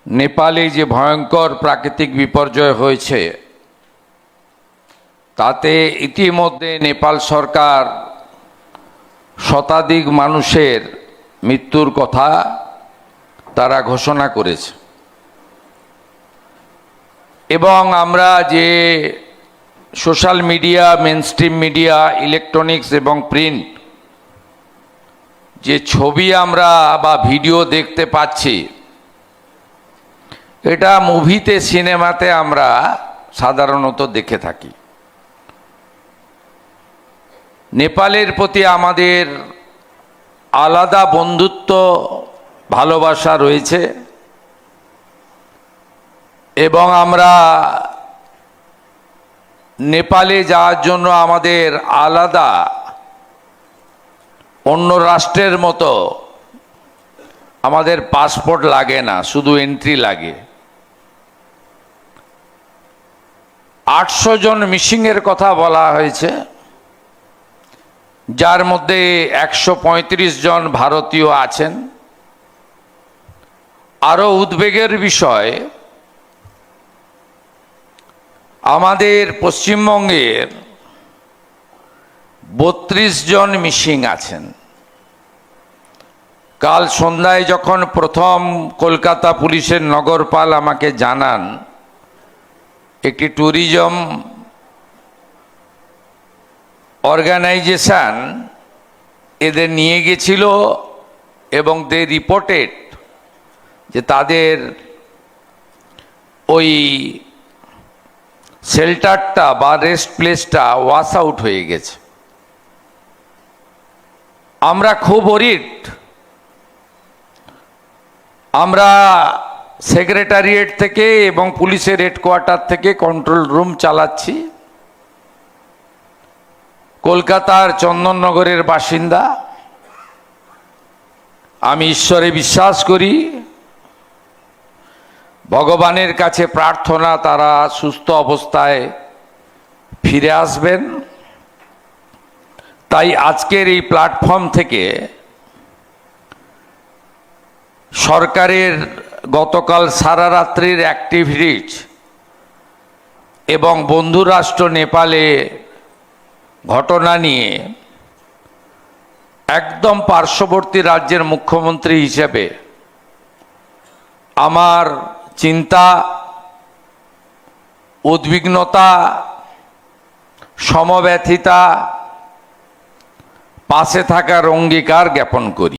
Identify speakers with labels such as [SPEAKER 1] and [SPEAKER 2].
[SPEAKER 1] নেপালে যে ভয়ঙ্কর প্রাকৃতিক বিপর্যয় হয়েছে তাতে ইতিমধ্যে নেপাল সরকার শতাধিক মানুষের মৃত্যুর কথা তারা ঘোষণা করেছে এবং আমরা যে social media, mainstream media, electronics এবং প্রিন্ট যে ছবি আমরা বা ভিডিও দেখতে পাচ্ছি, এটা মুভিতে, সিনেমাতে আমরা সাধারণত দেখে থাকি। নেপালের প্রতি আমাদের আলাদা বন্ধুত্ব, ভালোবাসা রয়েছে এবং আমরা নেপালে যাওয়ার জন্য আমাদের আলাদা অন্য রাষ্ট্রের মতো আমাদের পাসপোর্ট লাগে না, শুধু এন্ট্রি লাগে। 800 জন মিসিংয়ের কথা বলা হয়েছে, যার মধ্যে 135 জন ভারতীয় আছেন। আরও উদ্বেগের বিষয়, আমাদের পশ্চিমবঙ্গের 32 জন মিসিং আছেন। কাল সন্ধ্যায় যখন প্রথম কলকাতা পুলিশের নগরপাল আমাকে জানান একটি ট্যুরিজম অর্গানাইজেশন এদের নিয়ে গেছিল এবং দে রিপোর্টেড যে তাদের ওই শেল্টারটা বা রেস্ট প্লেসটা ওয়াশ আউট হয়ে গেছে। আমরা খুব ওরিড। আমরা সেক্রেটারিয়েট থেকে এবং পুলিশের হেডকোয়ার্টার থেকে কন্ট্রোল রুম চালাচ্ছি। কলকাতার চন্দননগরের বাসিন্দা, আমি ঈশ্বরে বিশ্বাস করি, ভগবানের কাছে প্রার্থনা তারা সুস্থ অবস্থায় ফিরে আসবেন। তাই আজকের এই প্ল্যাটফর্ম থেকে সরকারের গতকাল সারা রাত্রির অ্যাক্টিভিটিজ এবং বন্ধু রাষ্ট্র নেপালে ঘটনা নিয়ে একদম পার্শ্ববর্তী রাজ্যের মুখ্যমন্ত্রী হিসেবে আমার চিন্তা, উদ্বিগ্নতা, সমব্যথিতা, পাশে থাকার অঙ্গীকার জ্ঞাপন করি।